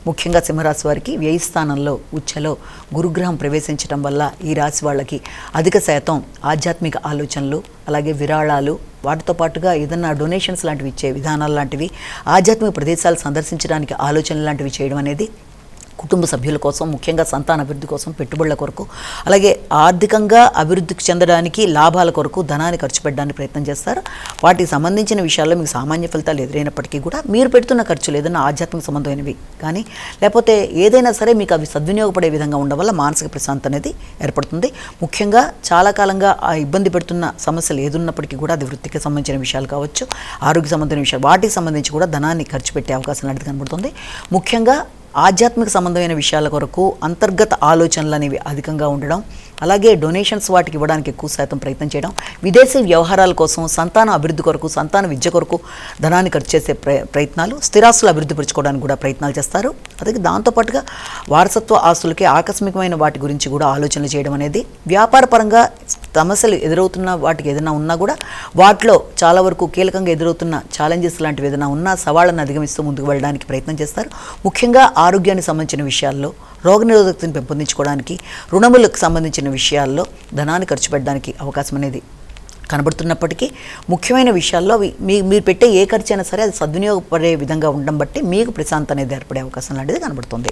ముఖ్యంగా సింహరాశి వారికి వ్యయ స్థానంలో ఉచ్చలో గురుగ్రహం ప్రవేశించడం వల్ల ఈ రాశి వాళ్ళకి అధిక శాతం ఆధ్యాత్మిక ఆలోచనలు, అలాగే విరాళాలు, వాటితో పాటుగా ఏదన్నా డొనేషన్స్ లాంటివి ఇచ్చే విధానాలు లాంటివి, ఆధ్యాత్మిక ప్రదేశాలు సందర్శించడానికి ఆలోచనలు లాంటివి చేయడం అనేది కుటుంబ సభ్యుల కోసం, ముఖ్యంగా సంతాన అభివృద్ధి కోసం, పెట్టుబడుల కొరకు, అలాగే ఆర్థికంగా అభివృద్ధికి చెందడానికి, లాభాల కొరకు ధనాన్ని ఖర్చు పెట్టడానికి ప్రయత్నం చేస్తారు. వాటికి సంబంధించిన విషయాల్లో మీకు సామాన్య ఫలితాలు ఎదురైనప్పటికీ కూడా మీరు పెడుతున్న ఖర్చులు ఏదైనా ఆధ్యాత్మిక సంబంధమైనవి కానీ లేకపోతే ఏదైనా సరే మీకు అవి సద్వినియోగపడే విధంగా ఉండడం వల్ల మానసిక ప్రశాంతత అనేది ఏర్పడుతుంది. ముఖ్యంగా చాలా కాలంగా ఆ ఇబ్బంది పెడుతున్న సమస్యలు ఏదున్నప్పటికీ కూడా అది వృత్తికి సంబంధించిన విషయాలు కావచ్చు, ఆరోగ్య సంబంధించిన విషయాలు, వాటికి సంబంధించి కూడా ధనాన్ని ఖర్చు పెట్టే అవకాశం లాంటిది కనబడుతుంది. ముఖ్యంగా ఆధ్యాత్మిక సంబంధమైన విషయాల కొరకు అంతర్గత ఆలోచనలు అనేవి అధికంగా ఉండడం, అలాగే డొనేషన్స్ వాటికి ఇవ్వడానికి ఎక్కువ శాతం ప్రయత్నం చేయడం, విదేశీ వ్యవహారాల కోసం, సంతాన అభివృద్ధి కొరకు, సంతాన విద్య కొరకు ధనాన్ని ఖర్చు చేసే ప్రయత్నాలు, స్థిరాస్తులు అభివృద్ధి పరచుకోవడానికి కూడా ప్రయత్నాలు చేస్తారు. అలాగే దాంతోపాటుగా వారసత్వ ఆస్తులకి, ఆకస్మికమైన వాటి గురించి కూడా ఆలోచనలు చేయడం అనేది, వ్యాపారపరంగా సమస్యలు ఎదురవుతున్న వాటికి ఏదైనా ఉన్నా కూడా వాటిలో చాలా వరకు కీలకంగా ఎదురవుతున్న ఛాలెంజెస్ లాంటివి ఏదైనా ఉన్నా సవాళ్ళను అధిగమిస్తూ ముందుకు వెళ్ళడానికి ప్రయత్నం చేస్తారు. ముఖ్యంగా ఆరోగ్యానికి సంబంధించిన విషయాల్లో, రోగనిరోధకతను పెంపొందించుకోవడానికి, రుణములకు సంబంధించిన విషయాల్లో ధనాన్ని ఖర్చు పెట్టడానికి అవకాశం అనేది కనబడుతున్నప్పటికీ ముఖ్యమైన విషయాల్లో మీరు పెట్టే ఏ ఖర్చు అయినా సరే అది సద్వినియోగపడే విధంగా ఉండడం బట్టి మీకు ప్రశాంతత అనేది ఏర్పడే అవకాశం లాంటిది కనబడుతుంది.